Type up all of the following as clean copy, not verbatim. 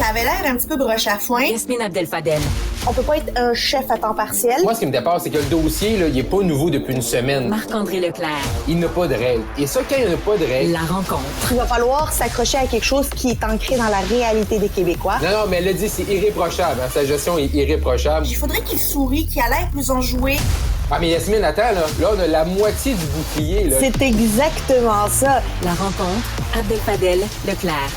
Ça avait l'air un petit peu broche à foin. Yasmine Abdel-Fadel. On peut pas être un chef à temps partiel. Moi, ce qui me dépasse, c'est que le dossier, là, il est pas nouveau depuis une semaine. Marc-André Leclerc. Il n'a pas de règles. Et ça, quand il n'y a pas de règles... La rencontre. Il va falloir s'accrocher à quelque chose qui est ancré dans la réalité des Québécois. Non, mais elle l'a dit, c'est irréprochable. Hein? Sa gestion est irréprochable. Il faudrait qu'il sourie, qu'il a l'air plus enjoué. Ah, mais Yasmine, attends, là, on a la moitié du bouclier, là. C'est exactement ça. La rencontre. Abdel-Fadel. Leclerc.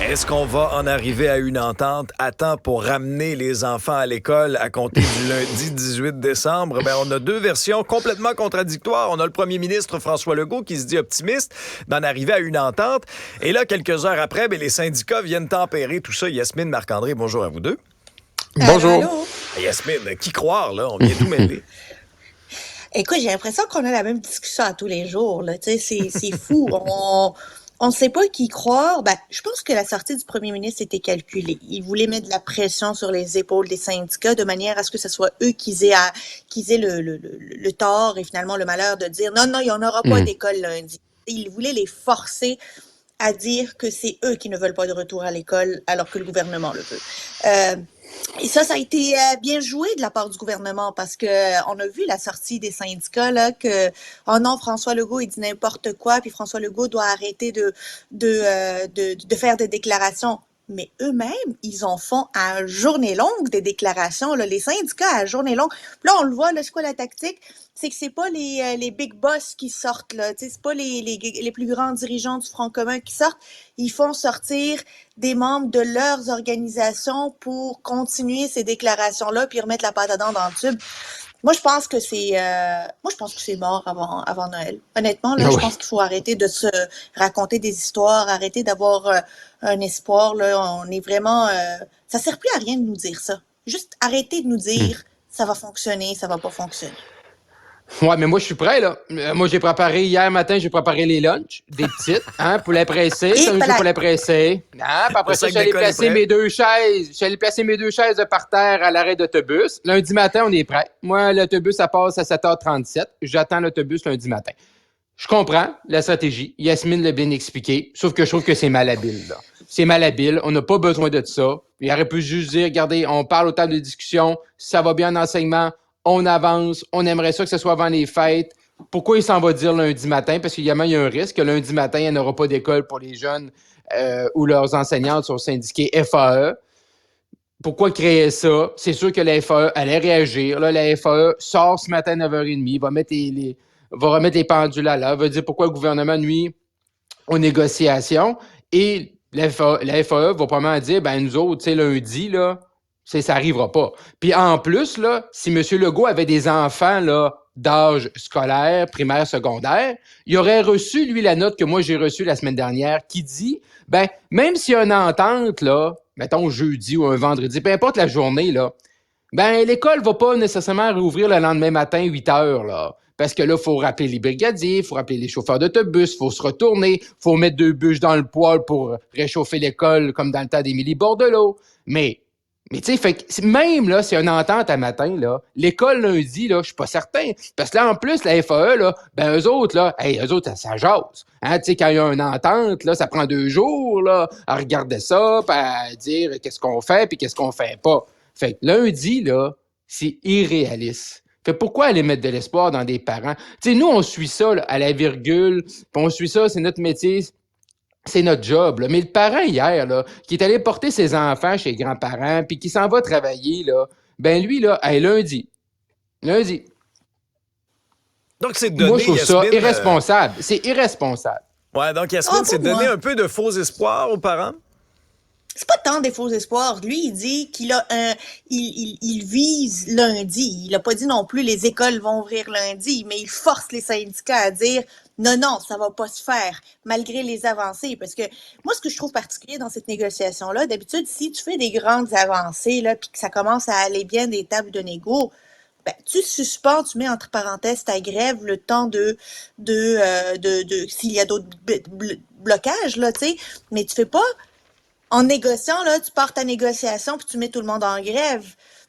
Est-ce qu'on va en arriver à une entente à temps pour ramener les enfants à l'école à compter du lundi 18 décembre? Ben, on a deux versions complètement contradictoires. On a le premier ministre François Legault qui se dit optimiste d'en arriver à une entente. Et là, quelques heures après, ben, les syndicats viennent tempérer tout ça. Yasmine, Marc-André, bonjour à vous deux. Bonjour. Allô? Yasmine, qui croire, là? On vient tout mêler. Écoute, j'ai l'impression qu'on a la même discussion à tous les jours, là. Tu sais, c'est fou. On ne sait pas qui croire. Ben, je pense que la sortie du premier ministre était calculée. Il voulait mettre de la pression sur les épaules des syndicats de manière à ce que ce soit eux qui aient le tort et finalement le malheur de dire non, il n'y en aura pas d'école lundi. Il voulait les forcer à dire que c'est eux qui ne veulent pas de retour à l'école alors que le gouvernement le veut. Et ça a été bien joué de la part du gouvernement parce que on a vu la sortie des syndicats là que oh non, François Legault il dit n'importe quoi puis François Legault doit arrêter de faire des déclarations. Mais eux-mêmes, ils en font à journée longue des déclarations. Là, les syndicats à journée longue. Là, on le voit, là, c'est quoi la tactique? C'est que c'est pas les big boss qui sortent, là. Tu sais, c'est pas les plus grands dirigeants du Front commun qui sortent. Ils font sortir des membres de leurs organisations pour continuer ces déclarations-là puis remettre la patate à dents dans le tube. Moi, je pense que c'est mort avant Noël. Honnêtement, là, je pense qu'il faut arrêter de se raconter des histoires, arrêter d'avoir un espoir, là. On est vraiment, ça sert plus à rien de nous dire ça. Juste arrêter de nous dire, ça va fonctionner, ça va pas fonctionner. Ouais, mais moi, je suis prêt, là. Moi, j'ai préparé, hier matin, j'ai préparé les lunchs, des petites, poulet pressé, poulet pressé. Puis après ça, j'allais placer mes deux chaises. J'allais placer mes deux chaises par terre à l'arrêt d'autobus. Lundi matin, on est prêt. Moi, l'autobus, ça passe à 7h37. J'attends l'autobus lundi matin. Je comprends la stratégie. Yasmine l'a bien expliqué. Sauf que je trouve que c'est malhabile, là. C'est malhabile. On n'a pas besoin de ça. Il aurait pu juste dire, regardez, on parle au table de discussion. Ça va bien en enseignement. On avance, on aimerait ça que ce soit avant les fêtes. Pourquoi il s'en va dire lundi matin? Parce qu'il y a un risque que lundi matin, il n'y aura pas d'école pour les jeunes ou leurs enseignantes sont syndiqués FAE. Pourquoi créer ça? C'est sûr que la FAE allait réagir. Là, la FAE sort ce matin à 9h30, va remettre les pendules à l'heure, va dire pourquoi le gouvernement nuit aux négociations. Et la FAE va probablement dire, nous autres, tu sais, lundi, là, ça arrivera pas. Puis en plus, là, si M. Legault avait des enfants là, d'âge scolaire, primaire, secondaire, il aurait reçu, lui, la note que moi j'ai reçue la semaine dernière qui dit, même s'il y a une entente, là, mettons jeudi ou un vendredi, peu importe la journée, là, l'école va pas nécessairement rouvrir le lendemain matin, 8h, là. Parce que là, il faut rappeler les brigadiers, il faut rappeler les chauffeurs d'autobus, il faut se retourner, il faut mettre 2 bûches dans le poêle pour réchauffer l'école, comme dans le temps d'Émilie Bordelot. Mais tu sais, même là, s'il y a une entente à matin, là, l'école lundi, là, je suis pas certain. Parce que là, en plus, la FAE, là, eux autres, là, eux autres, ça jase. Tu sais, quand il y a une entente, là, ça prend 2 jours, là, à regarder ça, puis à dire qu'est-ce qu'on fait, puis qu'est-ce qu'on fait pas. Fait que lundi, là, c'est irréaliste. Fait pourquoi aller mettre de l'espoir dans des parents? Tu sais, nous, on suit ça, là, à la virgule, puis on suit ça, c'est notre métier. C'est notre job, là. Mais le parent, hier, là, qui est allé porter ses enfants chez les grands-parents, puis qui s'en va travailler, là, lui, là, lundi. Donc, c'est donné, moi, je trouve Yasmine, ça irresponsable. C'est irresponsable. Ouais, donc, Yasmine, c'est donner un peu de faux espoirs aux parents? C'est pas tant des faux espoirs. Lui, il dit qu'il a il vise lundi. Il a pas dit non plus les écoles vont ouvrir lundi, mais il force les syndicats à dire non, ça va pas se faire, malgré les avancées. Parce que moi, ce que je trouve particulier dans cette négociation-là, d'habitude, si tu fais des grandes avancées, là, puis que ça commence à aller bien des tables de négo, tu suspends, tu mets entre parenthèses ta grève le temps de s'il y a d'autres blocages, là, tu sais, mais tu fais pas. En négociant, là, tu pars ta négociation puis tu mets tout le monde en grève.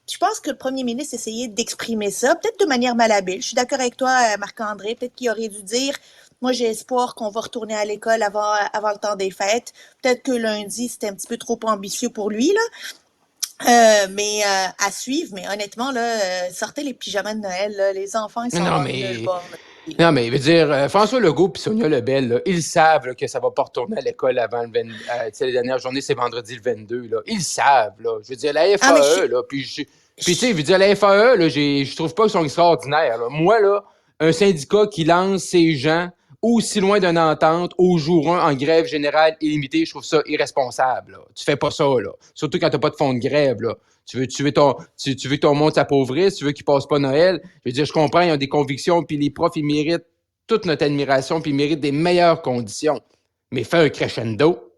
Puis je pense que le premier ministre essayait d'exprimer ça, peut-être de manière malhabile. Je suis d'accord avec toi, Marc-André, peut-être qu'il aurait dû dire Moi, j'ai espoir qu'on va retourner à l'école avant le temps des fêtes. Peut-être que lundi, c'était un petit peu trop ambitieux pour lui, là. Mais à suivre. Mais honnêtement, là, sortez les pyjamas de Noël, là. Les enfants, ils sont nulle part, là. Non, mais il veut dire, François Legault et Sonia Lebel, là, ils savent là, que ça va pas retourner à l'école avant le 20... les dernières journées, c'est vendredi le 22. Là. Ils savent. Là. Je veux dire, la FAE, là, puis tu sais, je veux dire, la FAE, là, je trouve pas qu'ils sont extraordinaires. Là. Moi, là, un syndicat qui lance ses gens aussi loin d'une entente au jour 1 en grève générale illimitée, je trouve ça irresponsable. Là. Tu fais pas ça, là. Surtout quand t'as pas de fonds de grève, là. Tu veux que ton monde s'appauvrisse, tu veux qu'ils passent pas Noël. Je veux dire, je comprends, ils ont des convictions, puis les profs, ils méritent toute notre admiration, puis ils méritent des meilleures conditions. Mais fais un crescendo,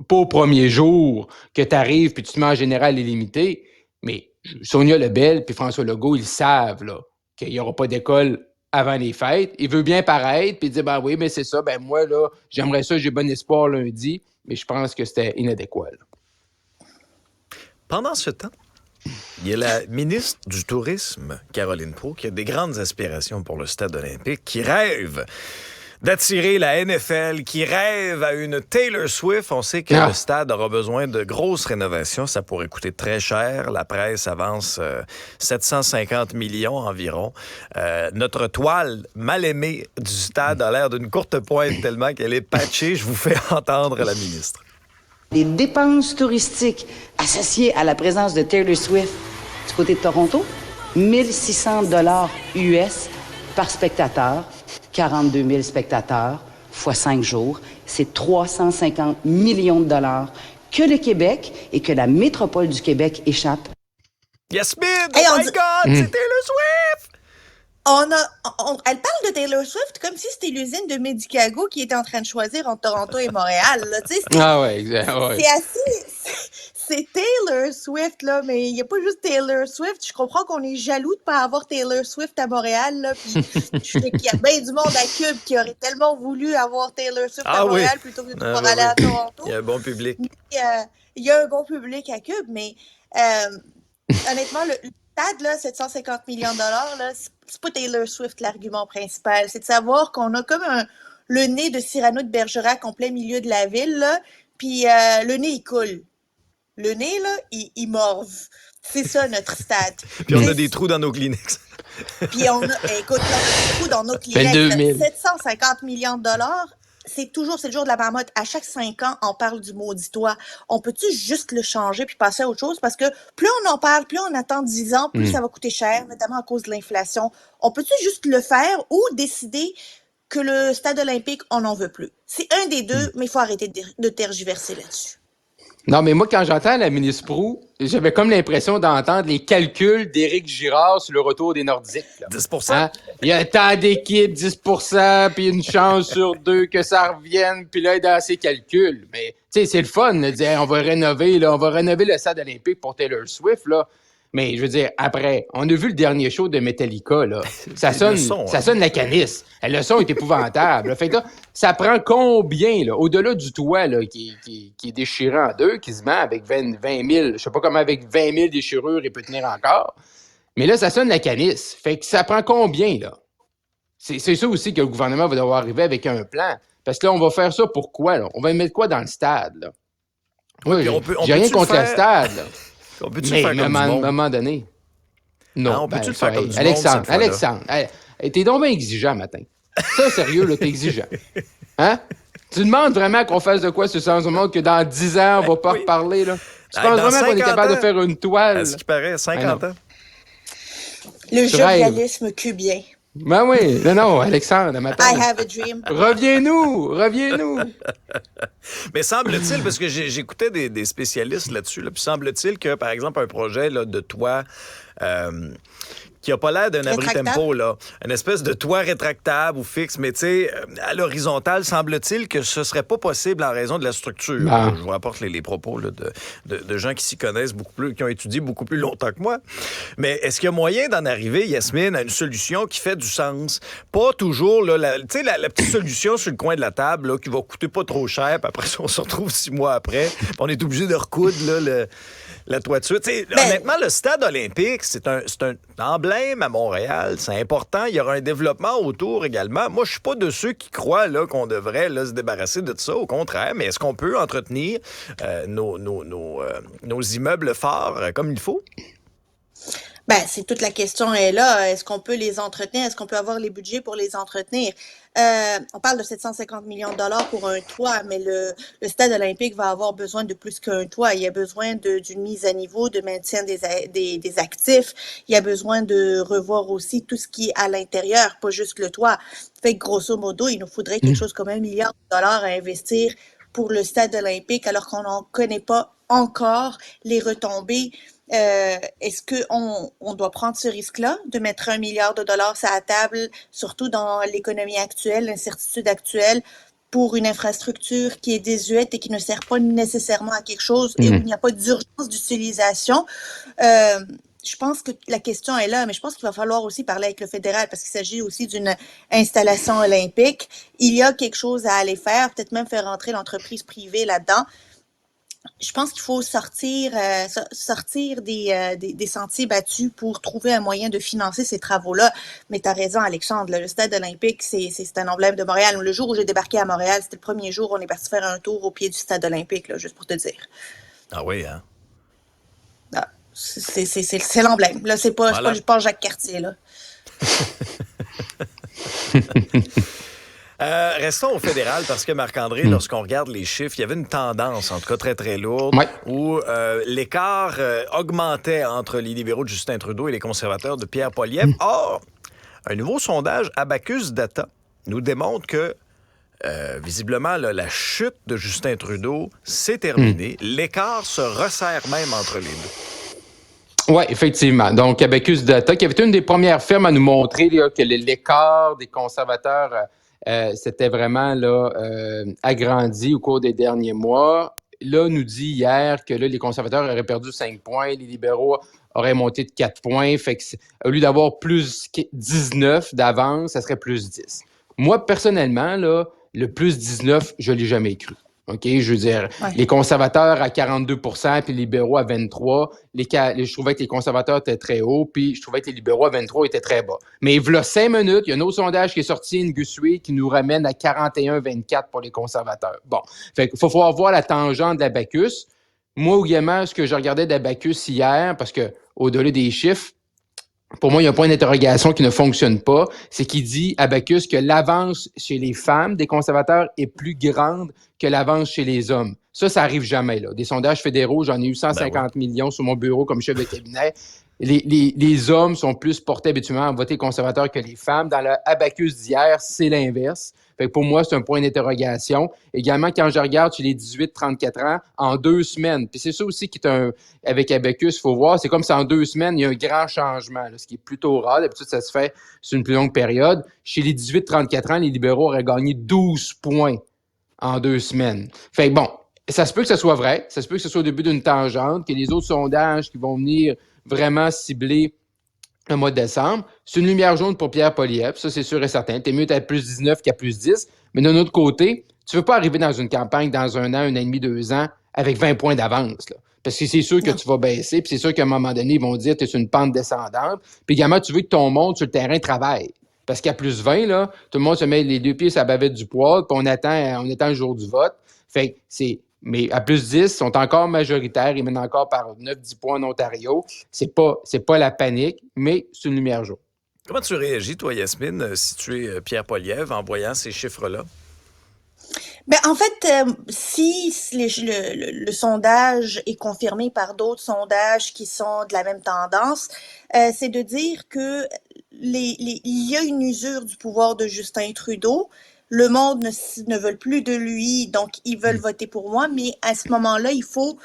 pas au premier jour que t'arrives, puis tu te mets en général illimité. Mais Sonia Lebel puis François Legault, ils savent là, qu'il n'y aura pas d'école avant les fêtes. Il veut bien paraître, puis dire, ben oui, mais c'est ça, ben moi, là, j'aimerais ça, j'ai bon espoir lundi, mais je pense que c'était inadéquat, là. Pendant ce temps, il y a la ministre du Tourisme, Caroline Proulx, qui a des grandes aspirations pour le stade olympique, qui rêve d'attirer la NFL, qui rêve à une Taylor Swift. On sait que le stade aura besoin de grosses rénovations. Ça pourrait coûter très cher. La presse avance 750 millions environ. Notre toile mal aimée du stade a l'air d'une courte pointe tellement qu'elle est patchée. Je vous fais entendre la ministre. Les dépenses touristiques associées à la présence de Taylor Swift du côté de Toronto, 1600 $ US par spectateur, 42 000 spectateurs, fois 5 jours. C'est 350 millions de dollars que le Québec et que la métropole du Québec échappe. Yasmine! Hey, oh my God! C'est Taylor Swift! Elle parle de Taylor Swift comme si c'était l'usine de Medicago qui était en train de choisir entre Toronto et Montréal. Là. Ouais, exact. Ouais. C'est assez... C'est Taylor Swift, là, mais il n'y a pas juste Taylor Swift. Je comprends qu'on est jaloux de ne pas avoir Taylor Swift à Montréal. Là, puis qu'il y a bien du monde à Cube qui aurait tellement voulu avoir Taylor Swift à Montréal plutôt que de pouvoir aller à Toronto. Il y a un bon public. Il y a un bon public à Cube, mais honnêtement, le stade, là, 750 millions de dollars, là, c'est pas Taylor Swift l'argument principal. C'est de savoir qu'on a comme le nez de Cyrano de Bergerac en plein milieu de la ville, là, puis le nez, il coule. Le nez, là, il morve. C'est ça, notre stade. Puis on a des trous dans nos Kleenex. Puis on a des trous dans nos Kleenex. 750 millions de dollars, c'est le jour de la marmotte. À chaque 5 ans, on parle du maudit toit. On peut-tu juste le changer puis passer à autre chose? Parce que plus on en parle, plus on attend 10 ans, plus ça va coûter cher, notamment à cause de l'inflation. On peut-tu juste le faire ou décider que le stade olympique, on n'en veut plus? C'est un des deux, mais il faut arrêter de tergiverser là-dessus. Non, mais moi, quand j'entends la ministre Proulx, j'avais comme l'impression d'entendre les calculs d'Éric Girard sur le retour des Nordiques. Là. 10%? Hein? Il y a tant d'équipes, 10%, puis une chance sur 2 que ça revienne, puis là, il est dans ses calculs. Mais, tu sais, c'est le fun de dire, hey, on va rénover le stade olympique pour Taylor Swift, là. Mais, je veux dire, après, on a vu le dernier show de Metallica, là. Ça sonne la canisse. Le son est épouvantable. Fait que là, ça prend combien, là, au-delà du toit, là, qui est déchiré en deux, qui se met avec 20 000, je sais pas comment avec 20 000 déchirures, il peut tenir encore. Mais là, ça sonne la canisse. Fait que ça prend combien, là? C'est ça aussi que le gouvernement va devoir arriver avec un plan. Parce que là, on va faire ça pour quoi, là? On va mettre quoi dans le stade, là? Oui, j'ai rien contre le stade, là. On peut-tu le faire comme à un moment donné? Non. On peut-tu le faire comme du monde, Alexandre, t'es donc bien exigeant, matin. Ça, sérieux, là, t'es exigeant. Hein? Tu demandes vraiment qu'on fasse de quoi sur Sens du monde que dans 10 ans, on va pas reparler, là? Tu penses vraiment qu'on est capable de faire une toile? À ce qui paraît, 50 ans. Le journalisme cubien. Ben oui, non, Alexandre, matin. I have a dream. Reviens-nous. Mais semble-t-il, parce que j'écoutais des spécialistes là-dessus, là, puis semble-t-il que, par exemple, un projet là, de toit qui n'a pas l'air d'un abri tempo, là, une espèce de toit rétractable ou fixe, mais tu sais, à l'horizontale, semble-t-il que ce serait pas possible en raison de la structure. Je vous rapporte les propos là, de gens qui s'y connaissent beaucoup plus, qui ont étudié beaucoup plus longtemps que moi. Mais est-ce qu'il y a moyen d'en arriver, Yasmine, à une solution qui fait du sens? Pas toujours, là, la petite solution sur le coin de la table, là, qui va coûter pas trop cher, puis après ça, on se retrouve 6 mois après, on est obligé de recoudre là, la toiture. Honnêtement, le stade olympique, c'est un emblème problème à Montréal. C'est important. Il y aura un développement autour également. Moi, je suis pas de ceux qui croient là, qu'on devrait là, se débarrasser de tout ça. Au contraire, mais est-ce qu'on peut entretenir nos immeubles forts comme il faut? Ben, c'est toute la question est là. Est-ce qu'on peut les entretenir? Est-ce qu'on peut avoir les budgets pour les entretenir? On parle de 750 millions de dollars pour un toit, mais le stade olympique va avoir besoin de plus qu'un toit. Il y a besoin d'une mise à niveau, de maintien des actifs. Il y a besoin de revoir aussi tout ce qui est à l'intérieur, pas juste le toit. Fait que grosso modo, il nous faudrait quelque chose comme 1 milliard de dollars à investir pour le stade olympique, alors qu'on n'en connaît pas encore les retombées. Est-ce qu'on doit prendre ce risque-là de mettre 1 milliard de dollars sur la table, surtout dans l'économie actuelle, l'incertitude actuelle, pour une infrastructure qui est désuète et qui ne sert pas nécessairement à quelque chose et où il n'y a pas d'urgence d'utilisation? Je pense que la question est là, mais je pense qu'il va falloir aussi parler avec le fédéral parce qu'il s'agit aussi d'une installation olympique. Il y a quelque chose à aller faire, peut-être même faire entrer l'entreprise privée là-dedans. Je pense qu'il faut sortir des sentiers battus pour trouver un moyen de financer ces travaux-là. Mais tu as raison, Alexandre, le stade olympique, c'est un emblème de Montréal. Le jour où j'ai débarqué à Montréal, c'était le premier jour où on est parti faire un tour au pied du stade olympique, là, juste pour te dire. Ah oui, hein? Ah, c'est l'emblème. Là, c'est pas Jacques Cartier, là. Restons au fédéral parce que Marc-André, lorsqu'on regarde les chiffres, il y avait une tendance, en tout cas très, très lourde, où l'écart augmentait entre les libéraux de Justin Trudeau et les conservateurs de Pierre Poilievre. Or, un nouveau sondage Abacus Data nous démontre que, visiblement, là, la chute de Justin Trudeau, c'est terminé. L'écart se resserre même entre les deux. Oui, effectivement. Donc, Abacus Data, qui avait été une des premières firmes à nous montrer là, que l'écart des conservateurs s'était vraiment là, agrandi au cours des derniers mois. Là, nous dit hier que là, les conservateurs auraient perdu 5 points, les libéraux auraient monté de 4 points. Fait que, au lieu d'avoir plus 19 d'avance, ça serait plus 10. Moi, personnellement, là, le plus 19, je ne l'ai jamais cru. OK, je veux dire, les conservateurs à 42 puis les libéraux à 23 je trouvais que les conservateurs étaient très hauts, puis je trouvais que les libéraux à 23 étaient très bas. Mais il y a 5 minutes, il y a un autre sondage qui est sorti, une Gussuet, qui nous ramène à 41-24 pour les conservateurs. Bon, fait qu'il faut pouvoir voir la tangente d'Abacus. Moi, également, ce que je regardais d'Abacus hier, parce que au-delà des chiffres, pour moi, il y a un point d'interrogation qui ne fonctionne pas. C'est qu'il dit, Abacus, que l'avance chez les femmes des conservateurs est plus grande que l'avance chez les hommes. Ça arrive jamais, là. Des sondages fédéraux, j'en ai eu 150 millions sur mon bureau comme chef de cabinet. Les hommes sont plus portés habituellement à voter conservateur que les femmes. Dans le Abacus d'hier, c'est l'inverse. Fait que pour moi, c'est un point d'interrogation. Également, quand je regarde chez les 18-34 ans, en 2 semaines, puis c'est ça aussi qui est avec Abacus, il faut voir, c'est comme si en 2 semaines, il y a un grand changement, là, ce qui est plutôt rare. D'habitude, ça se fait sur une plus longue période. Chez les 18-34 ans, les libéraux auraient gagné 12 points en 2 semaines. Fait que bon, ça se peut que ce soit vrai, ça se peut que ce soit au début d'une tangente, que les autres sondages qui vont venir vraiment cibler le mois de décembre, c'est une lumière jaune pour Pierre Poilievre, ça c'est sûr et certain. T'es mieux d'être plus 19 qu'à plus 10, mais d'un autre côté, tu veux pas arriver dans une campagne dans 1 an, 1 an et demi, 2 ans avec 20 points d'avance, là. Parce que c'est sûr que tu vas baisser, puis c'est sûr qu'à un moment donné, ils vont dire que tu es sur une pente descendante. Puis également, tu veux que ton monde sur le terrain travaille. Parce qu'à plus 20, là, tout le monde se met les 2 pieds sur la bavette du poil, puis on attend le jour du vote. Fait que mais à plus 10, ils sont encore majoritaires, ils mènent encore par 9-10 points en Ontario. C'est pas la panique, mais c'est une lumière jaune. Comment tu réagis, toi, Yasmine, si tu es Pierre Poilievre, en voyant ces chiffres-là? Ben, en fait, si le sondage est confirmé par d'autres sondages qui sont de la même tendance, c'est de dire que il y a une usure du pouvoir de Justin Trudeau. Le monde ne veut plus de lui, donc ils veulent voter pour moi, mais à ce moment-là, il faut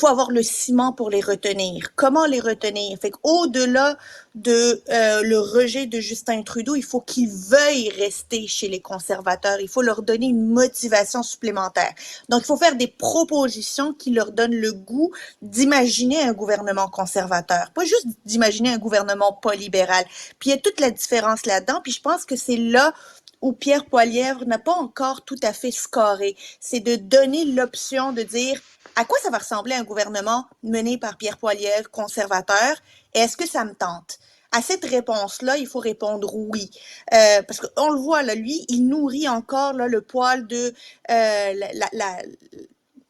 avoir le ciment pour les retenir. Comment les retenir? Fait qu'au-delà de le rejet de Justin Trudeau, il faut qu'ils veuillent rester chez les conservateurs. Il faut leur donner une motivation supplémentaire. Donc, il faut faire des propositions qui leur donnent le goût d'imaginer un gouvernement conservateur, pas juste d'imaginer un gouvernement pas libéral. Puis il y a toute la différence là-dedans, puis je pense que c'est là où Pierre Poilievre n'a pas encore tout à fait scoré. C'est de donner l'option de dire à quoi ça va ressembler un gouvernement mené par Pierre Poilievre, conservateur, et est-ce que ça me tente? à cette réponse-là, il faut répondre oui. Parce qu'on le voit, là, lui, il nourrit encore là, le poil de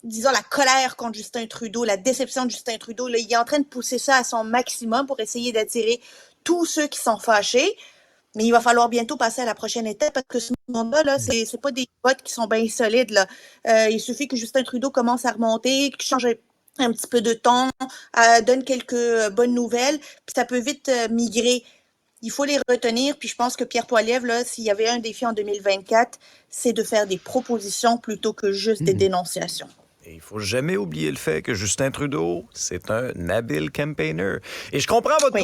disons, la colère contre Justin Trudeau, la déception de Justin Trudeau. Là, il est en train de pousser ça à son maximum pour essayer d'attirer tous ceux qui sont fâchés. Mais il va falloir bientôt passer à la prochaine étape parce que ce monde-là, là, c'est pas des votes qui sont bien solides. Là. Il suffit que Justin Trudeau commence à remonter, qu'il change un petit peu de ton, donne quelques bonnes nouvelles, puis ça peut vite migrer. Il faut les retenir, puis je pense que Pierre Poilievre, là, s'il y avait un défi en 2024, c'est de faire des propositions plutôt que juste des dénonciations. Et il ne faut jamais oublier le fait que Justin Trudeau, c'est un habile campaigner. Et je comprends votre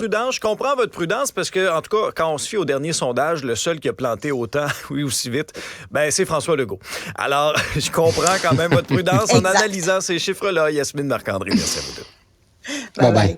prudence, parce que, en tout cas, quand on se fie au dernier sondage, le seul qui a planté autant, oui, aussi vite, ben c'est François Legault. Alors, je comprends quand même votre prudence en analysant ces chiffres-là. Yasmine Marc-André, merci à vous deux. Bye bye.